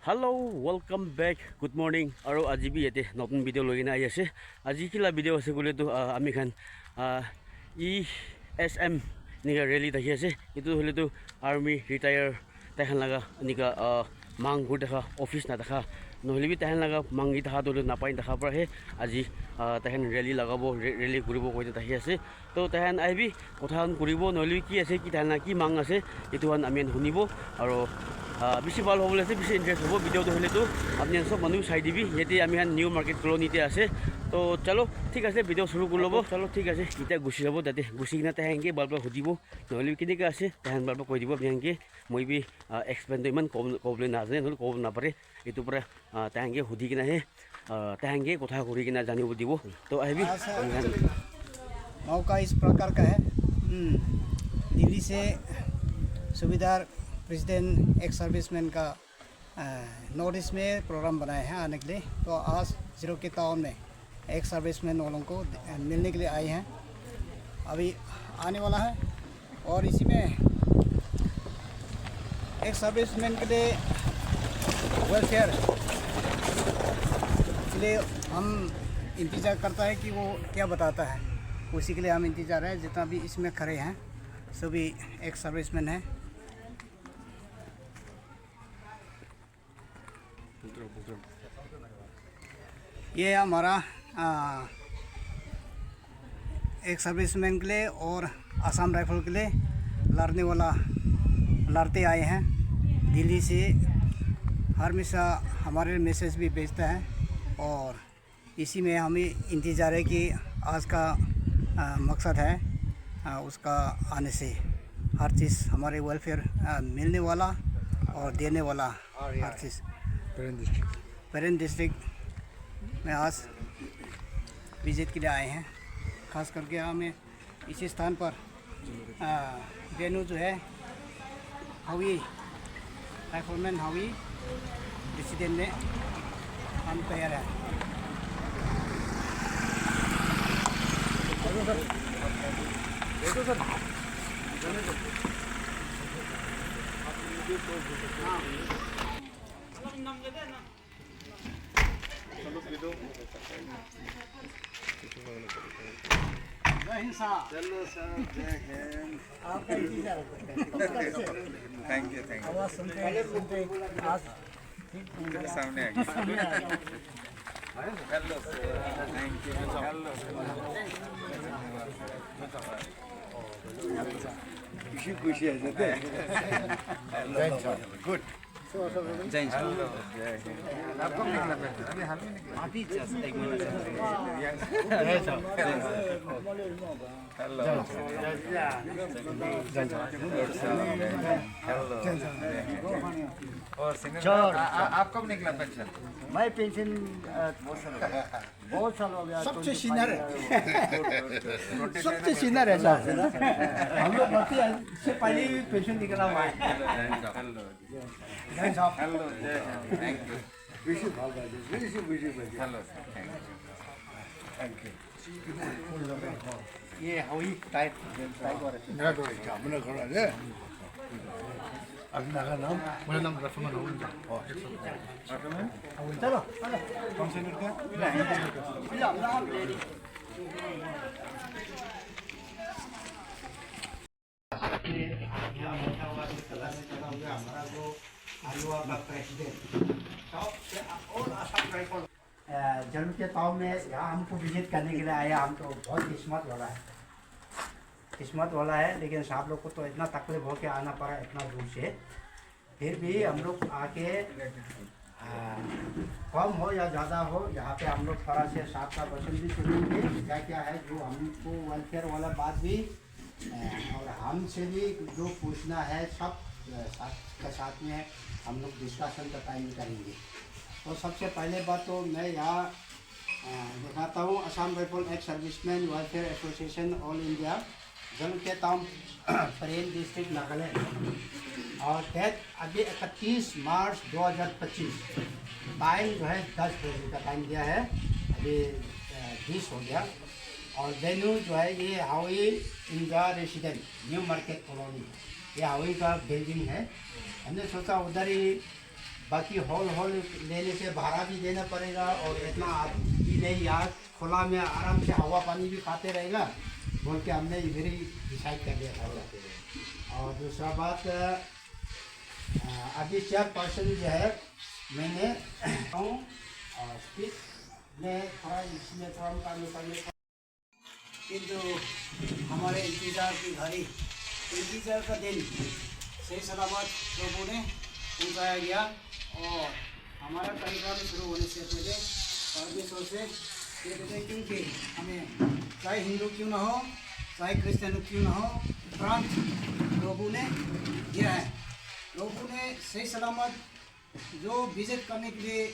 Hello, welcome back. Good morning. আৰু আজি B ইয়াতে নতুন ভিডিঅ' লৈ কিনে আহি আছে। আজি কিলা ভিডিঅ' আছে ক'লেতো আমি খান ESM এনেকুৱা ৰেলী দেখি আছে। এইটো হ'লেতো আৰ্মি ৰিটায়াৰ তাইখান লগা এনেকুৱা মাংবোৰ দেখা অফিচ নাথাকা নহ'লে বি তাইখান লগা মাংগি থাকাটো নাপাই দেখাৰ পৰাহে আজি তাইখান ৰেলী লগাব ৰেলী ঘূৰিব কৈ আহি আছে। তো তাইখান আহিবি কথাখন ঘূৰিব নহ'লে কি আছে কি তাইখান কি মাং আছে এইটো আমি শুনিব আৰু বেছি ভাল হ'বলৈ আছে বেছি ইণ্টাৰেষ্ট হ'ব ভিডিঅ'টো হ'লেতো আপুনি চব মানুহ চাই দিবি ইয়াতে আমি নিউ মাৰ্কেট কলনীতে আছে। তো চলো ঠিক আছে ভিডিঅ' চুৰু কৰি ল'ব। চলো ঠিক আছে এতিয়া গুচি যাব তাতে গুচি কিনে তাহেনকৈ বাৰ পৰা সুধিব নহ'লে কেনেকৈ আছে তাহেন বাৰ পৰা কৈ দিব বিহেনকৈ মই বি এক্সপ্লেইনটো ইমান ক'বলৈ নাজানে নহ'লে ক'ব নাপাৰে এইটোৰ পৰা তাহেনকৈ সুধি কিনেহে তাহেনকৈ কথা কৰি কিনে জানিব দিব। তো আহিবি मौका इस प्रकार का है। दिल्ली से सुबेदार प्रेसिडेंट एक्स सर्विसमैन का नॉर्थ ईस्ट में प्रोग्राम बनाए हैं आने के लिए। तो आज जीरो के टाउन में एक्स सर्विसमैन वालों को मिलने के लिए आए हैं, अभी आने वाला है। और इसी में एक्स सर्विसमैन के लिए वेलफेयर के लिए हम इंतज़ार करता है कि वो क्या बताता है, उसी के लिए हम इंतज़ार है। जितना भी इसमें खड़े हैं सभी एक्स सर्विसमैन हैं। ये हमारा एक सर्विसमैन के लिए और आसाम राइफल के लिए लड़ते आए हैं। दिल्ली से हमेशा हमारे मैसेज भी भेजता है और इसी में हमें इंतज़ार है कि आज का मकसद है उसका आने से हर चीज़ हमारे वेलफेयर मिलने वाला और देने वाला हर चीज़। पेरेंट डिस्ट्रिक्ट में आज विजिट के लिए आए हैं। खास करके हमें इसी स्थान पर वेन्यू जो है हावी राइफलमैन हावी रेसिडेंट में हम तैयार हैं। थैंक यू आवाज़ सुनते आज सामने आ गया हेलो थैंक यू हेलो खुशी खुशी है गुड जय हिंद आपको निकला अभी हाल में निकला अभी जस्ट एक मिनट हेलो और सिंगर आप कब निकला पेंशन? मैं पेंशन बहुत साल हो गया। सबसे सीनियर है सबसे सीनियर है साहब। हम लोग भर्ती से पहले ही पेंशन निकला हुआ है। Hello thank you hello thank you ये हावी टाइट मेरा तो मेरा घर है अभी मेरा नाम रफमान हो चलो कौन से लड़का जन्म के टाउन में यहाँ हमको विजिट करने के लिए आया। हम तो बहुत किस्मत वाला है लेकिन साहब लोग को तो इतना तकलीफ हो के आना पड़ा इतना दूर से। फिर भी हम लोग आके कम हो या ज़्यादा हो यहाँ पे हम लोग थोड़ा से साफ का क्वेश्चन भी सुनेंगे क्या क्या है जो हमको वेलफेयर वाला बात भी और हमसे भी जो पूछना है सब साथ में हम लोग डिस्कशन का टाइम करेंगे। तो सबसे पहले बात तो मैं यहाँ दिखाता हूँ Assam rifle ex serviceman welfare association all India जन्म के टाउन परेन डिस्ट्रिक्ट नागालैंड और डेट अभी 31 मार्च 2025। टाइम जो है 10 बजे का टाइम दिया है, अभी 20 हो गया। और वेन्यू जो है ये हावी India resident new market colony, ये हावी का बिल्डिंग है। हमने सोचा उधर ही बाकी हॉल लेने से भाड़ा भी देना पड़ेगा और इतना भी नहीं, यहाँ खुला में आराम से हवा पानी भी खाते रहेगा बोल के हमने इधर ही डिसाइड कर लिया था। और दूसरा बात, अभी 4% जो है मैंने और स्पीच में थोड़ा इसमें थोड़ा करने किंतु हमारे इंतज़ार की घड़ी, इंतज़ार का दिन सही सलामत लोगों ने पहुँचाया गया। और हमारा कार्यक्रम शुरू होने से पहले परमेश्वर से ये कहते हैं क्योंकि हमें चाहे हिंदू क्यों ना हो, चाहे क्रिश्चियन क्यों ना हो, प्रांत लोगों ने दिया है। लोगों ने सही सलामत जो विजिट करने के लिए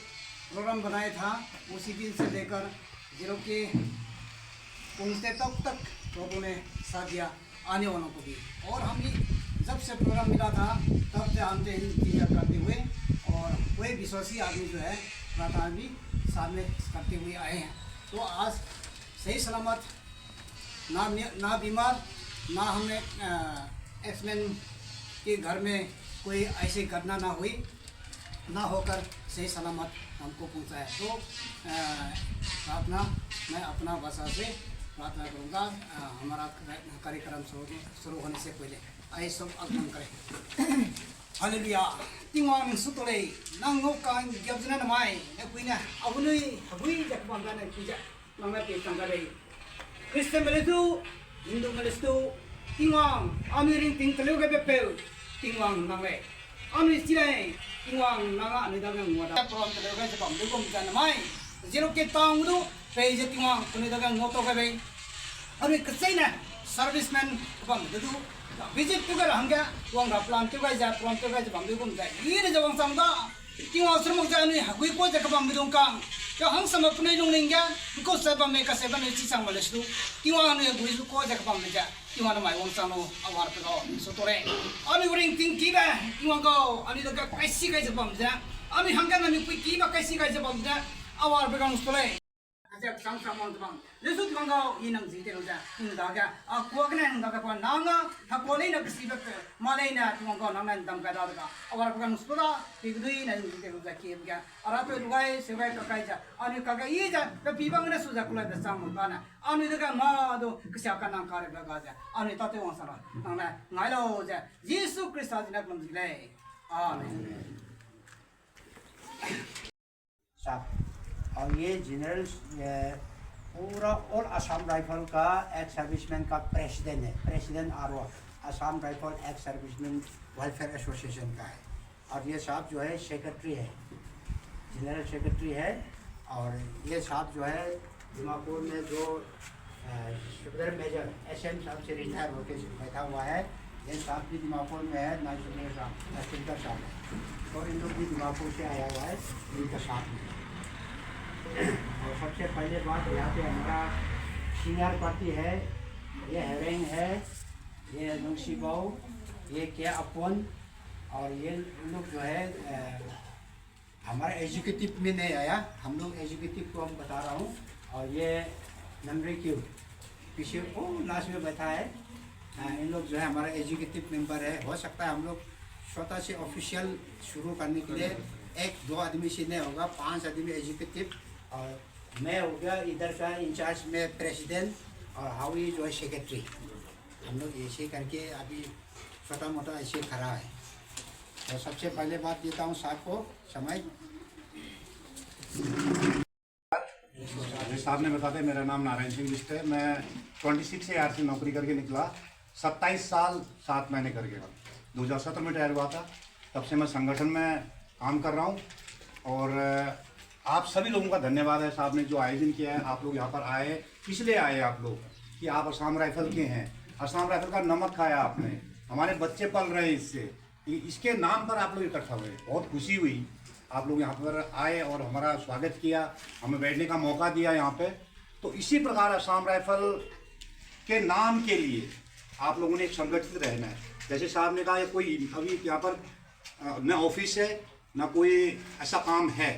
प्रोग्राम बनाया था उसी दिन से लेकर जीरो के पहुँचते तक लोगों ने साथ दिया, आने वालों को भी। और हम भी जब से प्रोग्राम मिला था तब से हमसे इंतजार करते हुए और कोई विश्वासी आदमी जो है प्रार्थना भी सामने करते हुए आए हैं। तो आज सही सलामत ना बीमार, ना हमें एक्समैन के घर में कोई ऐसी घटना ना हुई, ना होकर सही सलामत हमको पहुँचाया। तो प्रार्थना मैं अपना भाषा से प्रार्थना करूँगा हमारा कार्यक्रम शुरू होने से पहले। आइए सब आगमन करें। हालेलुया। तिंगवांग सुतोले नंगो कांग ग्याबजना नमाय नकुइना अबुनुई हबुई जकबांगा न कुजा नंगा पे तंगारे क्रिश्चियन मलेतु हिंदू मलेस्तु तिंगवांग अमीरिंग तिंग तलेगे बेपेल तिंगवांग नंगे अमी सिराय तिंगवांग नंगा निदागा ngwada prom tलेगे जकबां दुगम जानमाय जेरो के तांगदु पेजे तिंगवांग कुनिदागा नोतो गबे अमी कसेना सर्विसमैन कबां दुदु विजिट टुगर हंगा वंगा प्लान टुगर जा प्लान टुगर जा बंदु गुम जा ये जवां संगा तिंवा श्रम जानि हगुई को जक बम बिदों का जो हम सम अपने लोग निंगा को सब में का सेवन में चिसंग मलेसु तिंवा ने गुई को जक बम जा तिंवा न माय वंग सानो अवार पे गो सोतोरे अनि वरिंग तिंग कीबा तिंवा गो अनि दगा कैसी कैसे बम जा अनि हंगा न कुई कीबा कैसी कैसे बम जा अवार पे गो सोतोरे अच्छा sang samon bang lesu bangau inang ji te roja indaga a kuagna indaga pa nanga ha kolei na kisi bak malai na bangau nanga dam ka daga awar pagan uspoda tigdui na ji te roja ki ga ara to lugai sebai ka kai ja ani ka ga i ja ka bibang na suja kula da sam bana ani daga ma do kisa ka nang kare ga ja ani tate wan sara nang ngai lo ja yesu christ ji na kum ji le amen। और ये general पूरा all Assam rifle का ex serviceman का president है, president are Assam rifle ex serviceman welfare association का है। और ये साहब जो है सेक्रेटरी है, जनरल सेक्रेटरी है। और ये साहब जो है दिमापुर में जो शुगर मेजर SM साहब से रिटायर होकर बैठा हुआ है, ये साहब भी दिमापुर में है, नाजुमेर साहब तहसीलदार साहब है। और इन लोग भी दिमापुर से आया हुआ है इनका साथ में। और सबसे पहले बात यहाँ पे हमारा सीनियर पार्टी है, ये हेरेंग है, ये नुंसी बाऊ, ये क्या अपन। और ये लोग जो है हमारा एजुकेटिव में नहीं आया, हम लोग एजुकेटिव को हम बता रहा हूँ। और ये नंबरी क्यू पीछे वो लास्ट में बैठा है, इन लोग जो है हमारा एजुकेटिव मेंबर है। हो सकता है हम लोग छोटा से ऑफिशियल शुरू करने के लिए 1-2 आदमी से नहीं होगा, 5 आदमी एजुकेटिव और मैं हो गया इधर का इंचार्ज में प्रेसिडेंट और हावी जो है सेक्रेटरी। हम लोग ऐसे करके अभी छोटा मोटा ऐसे खड़ा है। तो सबसे पहले बात देता हूँ साहब को समय। साहब ने बताते मेरा नाम नारायण सिंह बिष्ट है। मैं 26 AR से नौकरी करके निकला, 27 साल 7 महीने करके 2017 में रिटायर हुआ था। तब से मैं संगठन में काम कर रहा हूँ। और आप सभी लोगों का धन्यवाद है, साहब ने जो आयोजन किया है। आप लोग यहाँ पर आए, इसलिए आए आप लोग कि आप असम राइफल के हैं, असम राइफल का नमक खाया आपने, हमारे बच्चे पल रहे हैं इससे, इसके नाम पर आप लोग इकट्ठा हुए। बहुत खुशी हुई आप लोग यहाँ पर आए और हमारा स्वागत किया, हमें बैठने का मौका दिया यहाँ पे। तो इसी प्रकार असम राइफल के नाम के लिए आप लोगों ने एक संगठित रहना है। जैसे साहब ने कहा, कोई अभी यहाँ पर न ऑफिस है न कोई ऐसा काम है,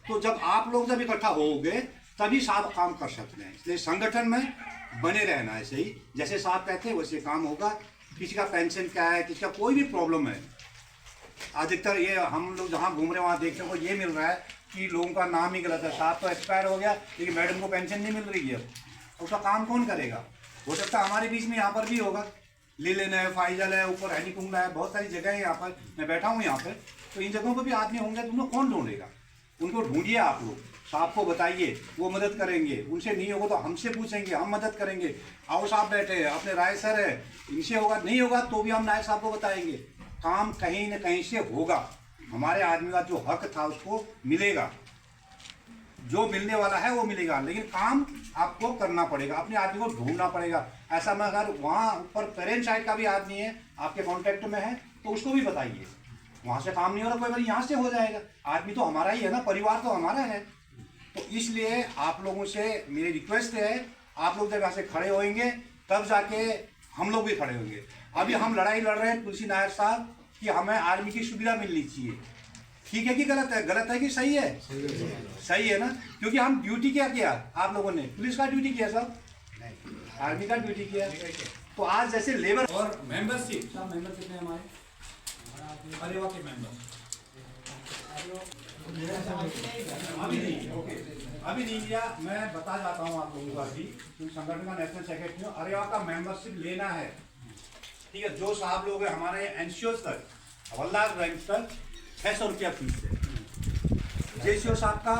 तो जब आप लोग जब इकट्ठा होगे तभी साहब काम कर सकते हैं। इसलिए संगठन में बने रहना है, सही जैसे साहब कहते हैं वैसे काम होगा। किसी का पेंशन क्या है, किसी का कोई भी प्रॉब्लम है अधिकतर ये हम लोग जहाँ घूम रहे हैं वहाँ देखने को ये मिल रहा है कि लोगों का नाम ही गलत है। साहब तो एक्सपायर हो गया लेकिन मैडम को पेंशन नहीं मिल रही है। उसका काम कौन करेगा? हो सकता है हमारे बीच में यहाँ पर भी होगा। लीलेन है, फाइजल है, ऊपर हैनी कुंडला है, बहुत सारी जगह है यहाँ पर। मैं बैठा हूँ यहाँ पर, तो इन जगहों पर भी आदमी होंगे तो उनको कौन ढूंढेगा? उनको ढूंढिए आप लोग, साहब को बताइए, वो मदद करेंगे। उनसे नहीं होगा तो हमसे पूछेंगे, हम मदद करेंगे। आओ साहब बैठे हैं, अपने राय सर है, इनसे होगा, नहीं होगा तो भी हम नायक साहब को बताएंगे। काम कहीं न कहीं से होगा। हमारे आदमी का जो हक था उसको मिलेगा, जो मिलने वाला है वो मिलेगा। लेकिन काम आपको करना पड़ेगा, अपने आदमी को ढूंढना पड़ेगा। ऐसा में अगर वहाँ ऊपर पेरेंट साइड का भी आदमी है आपके कॉन्टेक्ट में है तो उसको भी बताइए। वहाँ से काम नहीं हो रहा, कोई बार यहाँ से हो जाएगा। आदमी तो हमारा ही है ना, परिवार तो हमारा है। तो इसलिए आप लोगों से मेरी रिक्वेस्ट है, आप लोग जब यहाँ से खड़े होंगे तब जाके हम लोग भी खड़े होंगे। अभी हम लड़ाई लड़ रहे हैं तुलसी नायर साहब कि हमें आर्मी की सुविधा मिलनी चाहिए। ठीक है कि गलत है? गलत है कि सही है? सही है ना, क्योंकि हम ड्यूटी क्या किया आप लोगों ने? पुलिस का ड्यूटी किया साहब, आर्मी का ड्यूटी किया। तो आज जैसे लेबर और मेंबरशिप, सब मेंबर कितने हैं हमारे? अरेवा के मेंबर अभी नहीं, ओके, अभी नहीं किया। मैं बता जाता हूँ आप लोगों को अभी, क्योंकि संगठन का नेशनल सेक्रेटरी हूँ। अरेवा का मेंबरशिप लेना है, ठीक है। जो साहब लोग हैं हमारे एनसीओ तक, हवलदार रैंक तक 600 रुपया फीस है। जेसीओ साहब का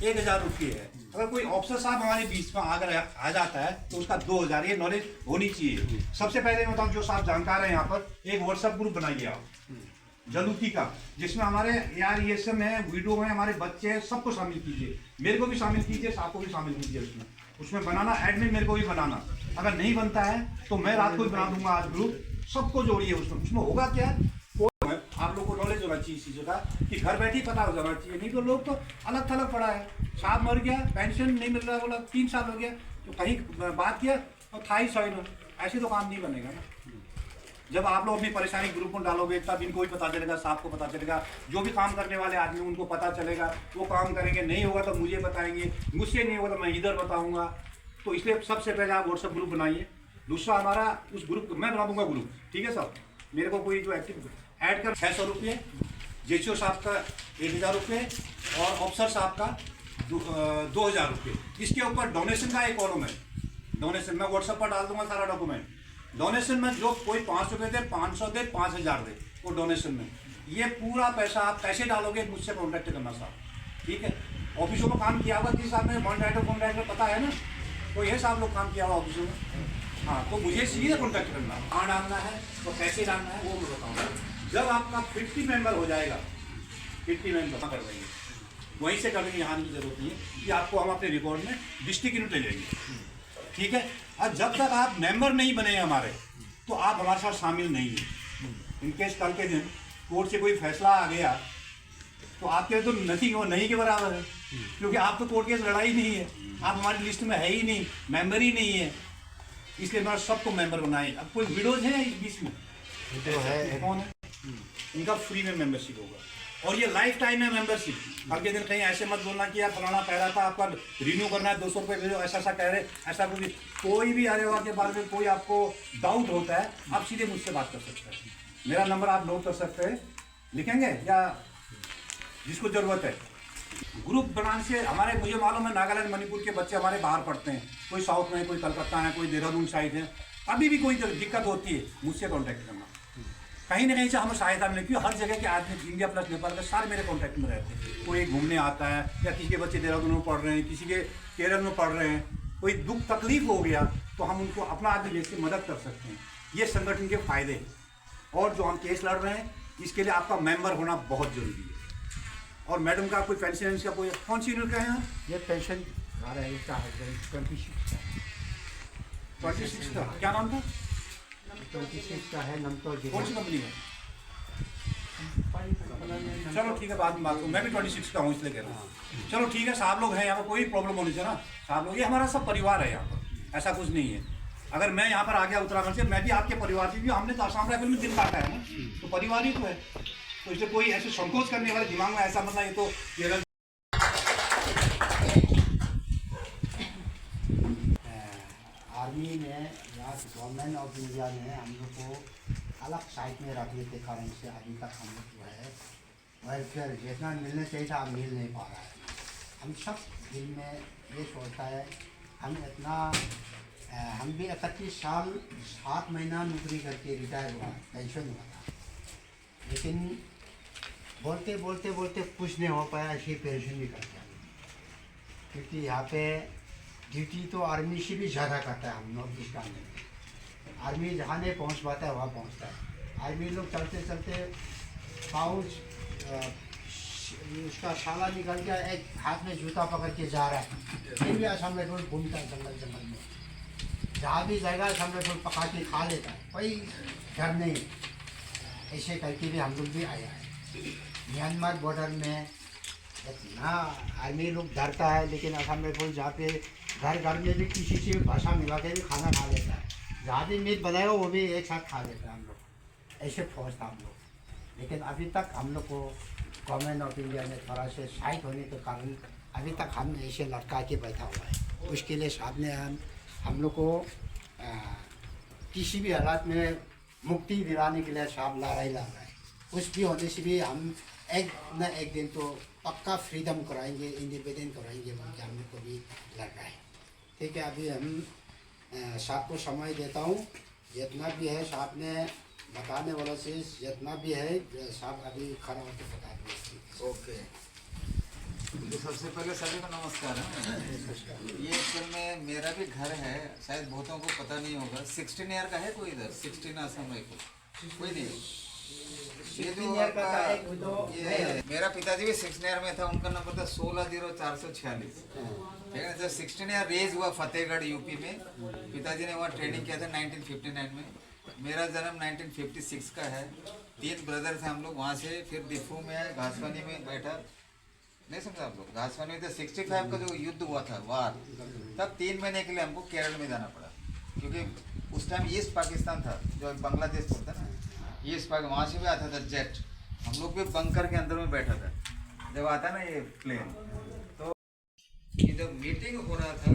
1000 रुपये है। अगर कोई ऑफिसर साहब हमारे बीच में अगर आ जाता है तो उसका 2000। ये नॉलेज होनी चाहिए। सबसे पहले बताऊँ, जो साहब जानकार हैं यहाँ पर, एक व्हाट्सएप ग्रुप बनाइए आप जलूकी का, जिसमें हमारे ARESM है, वीडियो में हमारे बच्चे हैं, सबको शामिल कीजिए। मेरे को भी शामिल कीजिए, साहब को भी शामिल कीजिए। उसमें बनाना एडमिन मेरे को भी बनाना। अगर नहीं बनता है तो मैं रात को भी बना दूंगा आज ग्रुप। सबको जोड़िए उसमें होगा क्या, आप लोग को नॉलेज होना चाहिए इस चीज़ का कि घर बैठे ही पता हो जाना चाहिए। नहीं तो लोग तो अलग थलग पड़ा है। साहब मर गया, पेंशन नहीं मिल रहा, बोला 3 साल हो गया, तो कहीं बात किया और था ही सही। ऐसे तो काम नहीं बनेगा ना। जब आप लोग अपनी परेशानी ग्रुप में डालोगे तब इनको भी पता चलेगा, साहब को पता चलेगा, जो भी काम करने वाले आदमी उनको पता चलेगा, वो काम करेंगे। नहीं होगा तो मुझे बताएंगे, मुझसे नहीं होगा तो मैं इधर बताऊंगा। तो इसलिए सबसे पहले आप व्हाट्सएप ग्रुप बनाइए। दूसरा हमारा उस ग्रुप मैं बना दूंगा ग्रुप, ठीक है साहब। मेरे को कोई जो एक्टिव ऐड कर 600 रुपये, जेसीओ साहब का 1000 रुपये और ऑफिसर साहब का 2000 रुपये। इसके ऊपर डोनेशन का एक कॉलम है। डोनेशन मैं व्हाट्सएप पर डाल दूंगा सारा डॉक्यूमेंट। डोनेशन में जो कोई 500 रुपये दे, 500 दे, 5000 दे, वो डोनेशन में ये पूरा पैसा आप कैसे डालोगे मुझसे कॉन्टैक्ट करना साहब, ठीक है। ऑफिसों में काम किया हुआ किस साहब ने, कॉन्ट्रैक्टर पता है ना, तो ये साहब लोग काम किया हुआ ऑफिसों में। हाँ, तो मुझे सीधे कॉन्टैक्ट करना, कहाँ डालना है तो कैसे डालना है वो मैं बताऊँगा। जब आपका 50 मेंबर हो जाएगा, 50 मेंबर कर देंगे, वहीं से करने की यहाँ की जरूरत नहीं है कि आपको हम अपने रिकॉर्ड में डिस्ट्रिक्ट यूनिट ले जाएंगे, ठीक है। और जब तक आप मेंबर नहीं बने हमारे तो आप हमारे साथ शामिल नहीं हैं। इनकेस कल के दिन कोर्ट से कोई फैसला आ गया तो आपके तो नथिंग, वो नहीं के बराबर है, क्योंकि आप तो कोर्ट केस लड़ाई नहीं है, आप हमारी लिस्ट में है ही नहीं, मेंबर ही नहीं है। इसलिए मैं सबको मेंबर बनाए। अब कोई विडोज है इस बीच में? जो है कौन है? इनका फ्री में मेंबरशिप होगा और ये लाइफ टाइम है मेंबरशिप। कल के दिन कहीं ऐसे मत बोलना कि यार फलाना कह रहा था आपका रिन्यू करना है 200 रुपये भेजो, ऐसा कह रहे, ऐसा कुछ। कोई भी अरेवा के बारे में कोई आपको डाउट होता है आप सीधे मुझसे बात कर सकते हैं। मेरा नंबर आप नोट कर सकते हैं, लिखेंगे या जिसको ज़रूरत है। ग्रुप बनाने से हमारे, मुझे मालूम है नागालैंड मणिपुर के बच्चे हमारे बाहर पढ़ते हैं, कोई साउथ में, कोई कलकत्ता है, कोई देहरादून साइड है। अभी भी कोई दिक्कत होती है मुझसे कॉन्टैक्ट करना, कहीं ना कहीं से हमें सहायता मिले। क्योंकि हर जगह के आदमी इंडिया प्लस नेपाल के सारे मेरे कॉन्टैक्ट में रहते हैं। कोई घूमने आता है या किसी के बच्चे देहरादून में पढ़ रहे हैं, किसी के केरल में पढ़ रहे हैं, कोई दुख तकलीफ हो गया तो हम उनको अपना आदमी जैसे मदद कर सकते हैं। ये संगठन के फायदे हैं। और जो हम केस लड़ रहे हैं इसके लिए आपका मेंबर होना बहुत जरूरी है। और मैडम का कोई पेंशन का कोई कौन सी यूनिट का है? ये पेंशन आ रहा है इसका 26 का क्या नाम था? 26 का है नमतौर जिला। कौन सी कंपनी है? चलो ठीक है, बाद में बात करूँ। मैं भी 26 का हूँ इसलिए कह रहा हूँ। चलो ठीक है, साहब लोग हैं यहाँ पर, कोई प्रॉब्लम होनी चाहिए ना। साहब लोग, ये हमारा सब परिवार है यहाँ पर, ऐसा कुछ नहीं है। अगर मैं यहाँ पर आ गया उत्तराखंड से, मैं भी आपके परिवार से भी, हमने तो आसाम राइफल में दिन काटा है ना, तो परिवार ही तो है। तो इससे कोई ऐसे संकोच करने वाले दिमाग में ऐसा मतलब ये तो ये आर्मी ने या गवर्नमेंट ऑफ इंडिया ने हम लोग को अलग साइड में रखने के कारण से अभी तक हम लोग जो है वेलफेयर जितना मिलना चाहिए था मिल नहीं पा रहा है। हम सब दिल में ये सोचता है हम इतना हम भी 31 साल 7 महीना नौकरी करके रिटायर हुआ, पेंशन हुआ था, लेकिन बोलते बोलते बोलते कुछ नहीं हो पाया, ऐसी पेंशन भी करते हैं। क्योंकि यहाँ पे ड्यूटी तो आर्मी से भी ज़्यादा करता है हम नॉर्थ ईस्ट में। आर्मी जहाँ नहीं पहुँच पाता है वहाँ पहुँचता है। आर्मी लोग चलते चलते पाउच उसका शाला निकल गया, एक हाथ में जूता पकड़ के जा रहा है, फिर भी असम राइफल घूमता है जंगल जंगल में, जहाँ भी जाएगा असम राइफल पका के खा लेता है, कोई डर नहीं। ऐसे करके भी हम लोग भी आया है। म्यांमार बॉर्डर में इतना आर्मी लोग डरता है, लेकिन असम राइफल जहाँ पे घर घर में भी किसी से भाषा मिला के भी खाना खा लेता है, जहाँ भी मीट बनाएगा वो भी एक साथ खा लेता है हम लोग। ऐसे फौज था हम लोग। लेकिन अभी तक हम लोग को गवर्नमेंट ऑफ इंडिया ने थोड़ा से साइड होने के कारण अभी तक हम ऐसे लटका के बैठा हुआ है। उसके लिए साहब ने हम लोग को किसी भी हालात में मुक्ति दिलाने के लिए साहब लड़ाई लड़ रहा है। कुछ भी होने से भी हम एक न एक दिन तो पक्का फ्रीडम कराएंगे, इंडिपेंडेंट कराएंगे बोल के हम लोग को भी लड़ रहा है। ठीक है, अभी हम साहब को समय देता हूँ, जितना भी है साहब ने बताने वाला चीज़ जितना भी है साहब अभी खड़ा होकर बता दें। ओके, तो सबसे पहले सभी को नमस्कार है। ये एक्चुअल में मेरा भी घर है, शायद बहुतों को पता नहीं होगा। 16 ईयर का है कोई इधर? 16 असम राइफल कोई नहीं। ये जो ये मेरा पिताजी भी 16 ईयर में था, उनका नंबर था 160446। ठीक है, जब 16 ईयर रेज हुआ फतेहगढ़ यूपी में, पिताजी ने वहाँ ट्रेनिंग किया था 1959 में। मेरा जन्म 1956 का है। 3 ब्रदर्स हैं हम लोग। वहाँ से फिर दिफू में है, घासवानी में बैठा, नहीं समझा आप लोग? घासवानी में 65 का जो युद्ध हुआ था वार, तब 3 महीने के लिए हमको केरल में जाना पड़ा, क्योंकि उस टाइम ईस्ट पाकिस्तान था जो बांग्लादेश पड़ता ना, ईस्ट पाकिस्तान, वहाँ से भी आता था जेट। हम लोग भी बंकर के अंदर में बैठा था जब आता ना ये प्लेन। तो ये जब मीटिंग हो रहा था,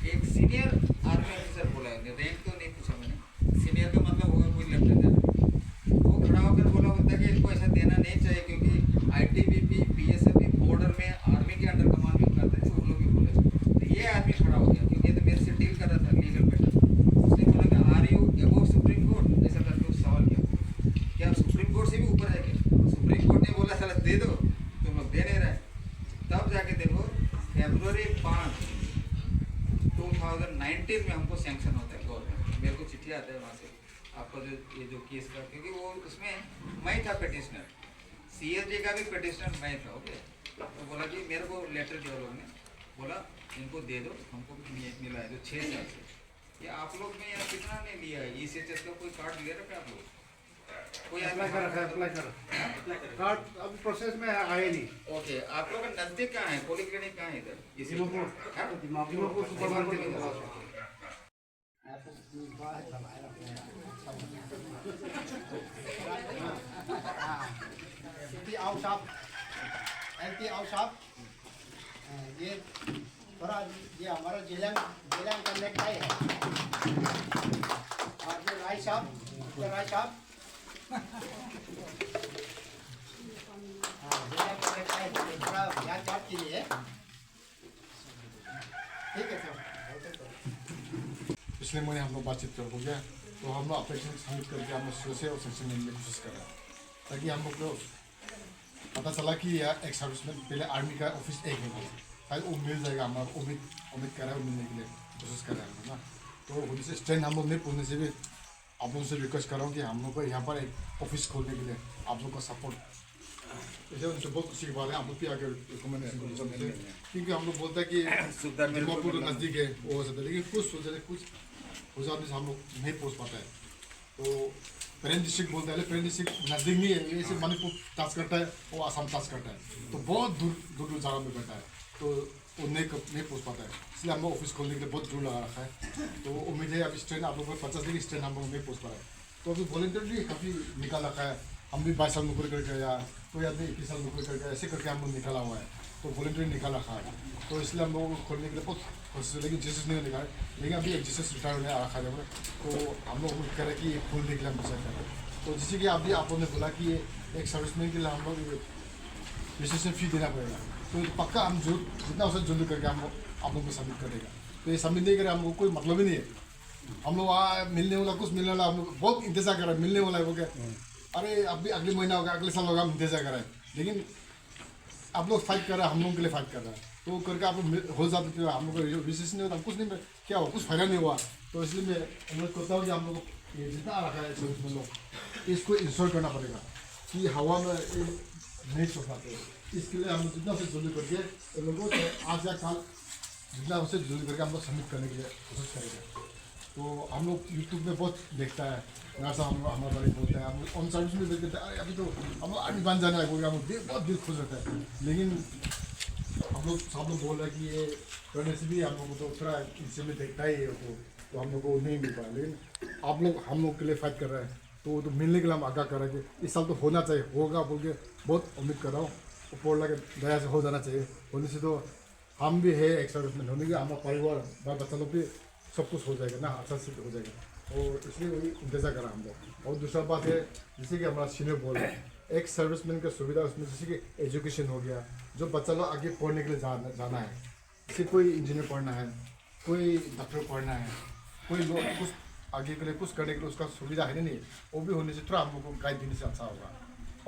एक सीनियर आर्मी ऑफिसर बोला, रैंक तो नहीं पूछा मैंने, सीनियर का मतलब होगा कोई लेफ्टिनेंट, वो खड़ा होकर बोला होता है कि इनको ऐसा देना नहीं चाहिए, क्योंकि ITBP PSF भी बॉर्डर में आर्मी के अंडर कमांड भी करते थे, वो लोग भी बोले। तो ये आदमी खड़ा हो गया, क्योंकि ये तो मेरे से डील कर रहा था लीगल मैटर। उसने बोला कि are you above supreme court, ऐसा करके उस सवाल किया, क्या आप सुप्रीम कोर्ट से भी ऊपर है क्या? सुप्रीम कोर्ट ने बोला साला दे दो, तुम लोग दे नहीं रहे। तब जाके देखो February 5, 2019 में हमको सैंक्शन होता है गवर्नमेंट। मेरे को चिट्ठी आता है वहाँ से, आपका जो ये जो केस का, क्योंकि वो उसमें मैं था पिटिशनर, CSD का भी पिटिशनर मैं था। ओके, तो बोला कि मेरे को लेटर दिया लोगों ने, बोला इनको दे दो, हमको भी मिला है जो 6 साल से। ये आप लोग में यार कितना नहीं लिया है? ECHS का कोई कार्ड ले रखा है आप लोग? कोई अप्लाई कर कार्ड अभी प्रोसेस में आए नहीं। ओके, आप लोग का नज़दीक कहाँ है? पॉलीक्लिनिक कहाँ है इधर? दिमापुर सुपरमार्केट। आओ साहब, एमपी आओ साहब, ये थोड़ा ये हमारा जिला का नेकटाई है। और ये राय साहब, राय साहब, जिला का नेकटाई थोड़ा याद बात के लिए, ठीक है सर। पिछले महीने हम लोग बातचीत कर हो गया, तो हम लोग ऑपरेशन सबमिट करके हम लोग से और सेक्शन लेने की कोशिश कर रहे हैं, ताकि हम लोग को पता चला कि एक सर्विसमैन पहले आर्मी का ऑफिस एक है, शायद वो मिल जाएगा। हमारा उम्मीद कर रहा है, मिलने के लिए कोशिश कर रहे हैं ना। तो उन्हीं से स्ट्रेंथ हम लोग नहीं पूछने से भी आप लोगों से रिक्वेस्ट कर रहा हूँ कि हम लोग को यहाँ पर एक ऑफिस खोलने के लिए आप लोग का सपोर्ट, जैसे उनसे बहुत खुशी की बात है। आप लोग भी आगे रिकमेंड है, क्योंकि हम लोग बोलते हैं कि दिमापुर नज़दीक है वो हो सकता है, लेकिन कुछ आदमी से हम लोग नहीं पहुँच पाता है। तो पेरेंट डिस्ट्रिक्ट बोलते हैं, पेरेंट डिस्ट्रिक्ट नज़दीक नहीं है, ये सिर्फ मणिपुर टच करता है, वो आसाम टच करता है, तो बहुत दूर जगह में बैठा है, तो वो नहीं पहुँच पाता है। इसलिए हम लोग ऑफिस खोलने के लिए बहुत दूर लगा रखा है। तो उम्मीद है अभी स्ट्रेंथ आप लोग को 50 दिन की स्ट्रेंथ हम लोग नहीं पहुँच पा रहा है, तो अभी वॉलंटियरली काफ़ी निकाल रखा है। हम भी 22 साल नौकरी करके या कोई आदमी 21 साल नौकरी करके ऐसे करके हम लोग निकाला हुआ है, तो वॉलंटियरली निकाल रखा है। तो इसलिए हम लोगों को खोलने के लिए बहुत कोशिश, लेकिन जीसस नहीं निकाले, लेकिन अभी एक जीसस रिटायर होने आ रखा है, तो हम लोग उम्मीद करें कि खोलने के लिए हम डिसाइड करें। तो जैसे कि अभी आप लोगों ने बोला कि एक सर्विसमैन के लिए हम लोग रजिस्ट्रेशन फी देना पड़ेगा, तो पक्का हम जो जितना उसे जल्दी करके हम आप लोग को सबमिट करेगा। तो ये सबमिट नहीं करे हमको कोई मतलब ही नहीं है। हम लोग वहाँ मिलने वाला कुछ मिलने वाला हम लोग बहुत इंतजार कर रहे हैं, मिलने वाला है वो क्या, अरे अभी अगले महीना होगा, अगले साल होगा, हम इंतजार कर रहे हैं। लेकिन आप लोग फाइट कर रहे हैं, हम लोग के लिए फाइट कर रहे हैं, तो करके आप लोग हो जाते थे, हम लोग को विशेष नहीं होता, कुछ नहीं क्या हुआ, कुछ फायदा नहीं हुआ। तो इसलिए मैं अनुरोध करता हूँ कि हम लोग ये जितना रखा है सर्विस में लोग इसको इंश्योर करना पड़ेगा कि हवा में नहीं छोड़ पाते। इसके लिए हम लोग जितना से जल्दी करके इन लोगों को आज या कल जितना उससे जल्दी करके हम लोग सबमिट करने के लिए कोशिश करेंगे। तो हम लोग यूट्यूब में बहुत देखता है, यहाँ से हम लोग हमारे बारे में बोलते हैं, हम लोग ऑन सर्विस में देखते हैं, अरे अभी तो हम लोग आर्मी बन जाना है बोल के हम लोग बहुत दिल खुश रहता है। लेकिन हम लोग सब लोग बोल रहे हैं कि ये करने से भी हम लोग को तो थोड़ा इससे में देखता ही है, तो हम लोग को नहीं मिल पाया। लेकिन आप लोग हम लोग के लिए फाइट कर रहे हैं, तो मिलने के लिए हम आगाह कर रहे हैं कि इस साल तो होना चाहिए, होगा बोल के बहुत उम्मीद कर रहा हूँ। ऊपर लगे दया से हो जाना चाहिए। होने से तो हम भी है एक सर्विसमैन, होने के हमारा परिवार बाल बच्चा लोग भी सब कुछ हो जाएगा ना, अच्छा से हो जाएगा। और इसलिए वही इंतजार करा हम लोग। और दूसरा बात है, जैसे कि हमारा सीनियर बोल रहे हैं, एक सर्विसमैन का सुविधा उसमें जैसे कि एजुकेशन हो गया, जो बच्चा लोग आगे पढ़ने के लिए जाना है, जैसे कोई इंजीनियर पढ़ना है, कोई डॉक्टर पढ़ना है, कोई लोग कुछ आगे के लिए कुछ करने के लिए उसका सुविधा है नहीं, वो भी होने से थोड़ा हम लोग को गाइड देने से अच्छा होगा।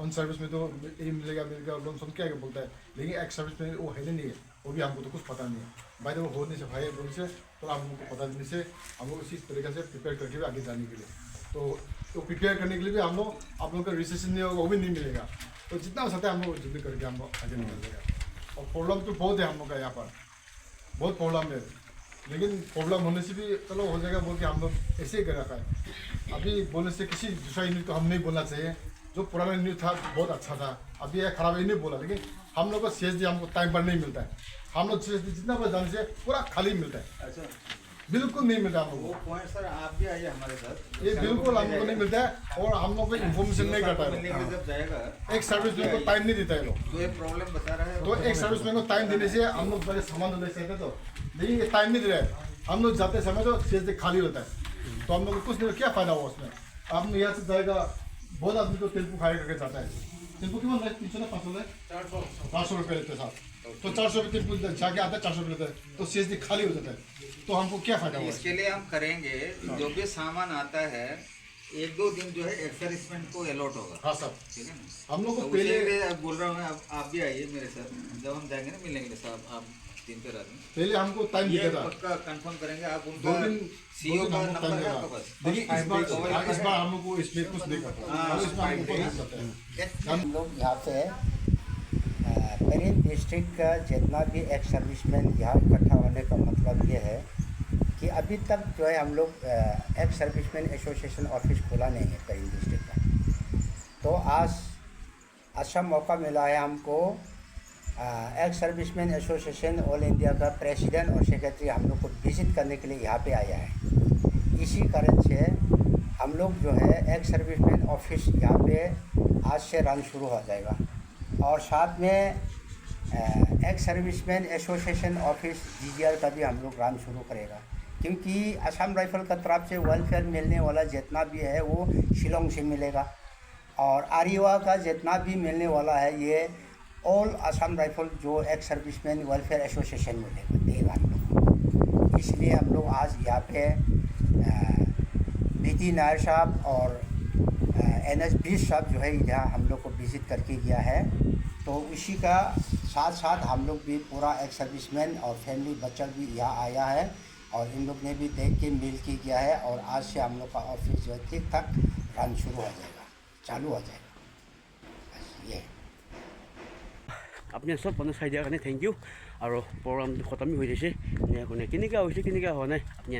ऑन सर्विस में तो ये मिलेगा लोन सुन क्या बोलता है, लेकिन एक सर्विस में वो है नहीं है, वो भी हमको तो कुछ पता नहीं है। भाई वो होने से भाई बोलने से थोड़ा हम लोग को पता देने से हम लोग इसी तरीके से प्रिपेयर करके भी आगे जाने के लिए, तो प्रिपेयर करने के लिए भी हम लोग आप लोग का रिसेशन नहीं होगा, वो भी नहीं मिलेगा। तो जितना हो सकता है हम लोग जल्दी करके हम लोग आगे निकल जाएगा। और प्रॉब्लम तो बहुत है हम लोग का यहाँ पर, बहुत प्रॉब्लम है, लेकिन प्रॉब्लम होने से भी चलो हो जाएगा बोल के हम लोग ऐसे ही कर रखा है। अभी बोलने से किसी दूसरा यूनिट को हम नहीं बोलना चाहिए, जो पुराना यूनिट था बहुत अच्छा था, अभी यह खराब है नहीं बोला, लेकिन हम लोग को CSD हमको टाइम पर नहीं मिलता है। हम लोग CSD जितना पर जाने से पूरा खाली मिलता है, अच्छा बिल्कुल नहीं मिलता हम लोग वो को। पॉइंट सर आप भी आइए हमारे साथ, ये बिल्कुल हम लोग को नहीं मिलता है, और हम लोग को इन्फॉर्मेशन नहीं करता मिलने के लिए है। जब जाएगा एक सर्विसमैन को टाइम नहीं देता है लोग, तो ये प्रॉब्लम बता रहा है। तो एक सर्विसमैन को टाइम देने से हम लोग पहले सामान ले सकते तो, लेकिन ये टाइम नहीं दे रहे हैं। हम लोग जाते समय तो CSD खाली होता है, तो हम लोग को कुछ नहीं, क्या फायदा हुआ उसमें। आप यहाँ से जाएगा, बहुत आदमी तो टेम्पो खाए करके जाता है, टेम्पो क्यों 300 ना 500 है, 400 रुपये लेते साथ, तो 400 रुपये टेम्पो जाके आता है, 400 रुपये लेता है, तो CSD खाली हो जाता है, तो हमको क्या फायदा हुआ। इसके लिए हम करेंगे, जो भी सामान आता है 1-2 दिन जो है एक्सर्विसमेंट को अलॉट होगा। हाँ सर, ठीक है ना, हम लोग को तो पहले उसी लिए बोल रहा हूँ मैं, आप भी आइए मेरे साथ, जब हम जाएंगे ना मिलने के लिए साहब, आप 3-4 आदमी पहले हमको टाइम ये देता था, पक्का कंफर्म करेंगे। आप 2 उनका दिन CEO का हमको नंबर टाइम है देता। आपके पास? लेकिन इस बार हम लोग को इसमें कुछ नहीं करता, हाँ, इसमें हम ऊपर नहीं करते हैं। हम लोग यहाँ पे पेरिन डिस्ट्रिक्ट का जितना भी एक सर्विसमैन यहाँ इकट्ठा होने का मतलब ये है कि अभी तक जो है हम लोग एक सर्विसमैन एसोसिएशन ऑफिस खोला नहीं है पेरिन डिस्ट्रिक्ट का। तो आज अच्छा मौका मिला है हमको, एक सर्विसमैन एसोसिएशन ऑल इंडिया का प्रेसिडेंट और सेक्रेटरी हम लोग को विजिट करने के लिए यहाँ पे आया है। इसी कारण से हम लोग जो है एक सर्विसमैन ऑफिस यहाँ पे आज से रन शुरू हो जाएगा, और साथ में एक सर्विसमैन एसोसिएशन ऑफिस DGR का भी हम लोग रन शुरू करेगा, क्योंकि असम राइफल का तरफ से वेलफेयर मिलने वाला जितना भी है वो शिलोंग से मिलेगा, और आरिवा का जितना भी मिलने वाला है ये ऑल असम राइफल जो एक सर्विसमैन वेलफेयर एसोसिएशन में देगा हम लोग। इसलिए हम लोग आज यहाँ पे BT नायर साहब और NS20 साहब जो है यहाँ हम लोग को विजिट करके गया है। तो उसी का साथ साथ हम लोग भी पूरा एक सर्विसमैन और फैमिली बच्चा भी यहाँ आया है, और इन लोग ने भी देख के मिल के गया है, और आज से हम लोग का ऑफिस जो है ठीक ठाक रन शुरू हो जाएगा, चालू हो जाएगा। बस ये আপুনি চব মানুহ চাই দিয়াৰ কাৰণে থেংক ইউ। আৰু প্ৰগ্ৰামটো খতমেই হৈ যাইছে, কোনে কেনেকৈ হৈছে কেনেকৈ হোৱা নাই আপুনি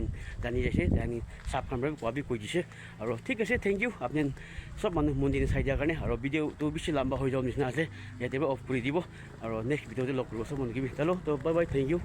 জানি যাইছে, জানি চাফ কামৰে কোৱাবি কৈ দিছে। আৰু ঠিক আছে, থেংক ইউ আপুনি চব মানুহ মন দি চাই দিয়াৰ কাৰণে। আৰু ভিডিঅ'টো বেছি লম্বা হৈ যোৱাৰ নিচিনা আছে, ইয়াতে অফ কৰি দিব, আৰু নেক্সট ভিডিঅ'তে লগ কৰিব চব মানুহখিনি। হেল্ল' তো বাই বাই, থেংক ইউ।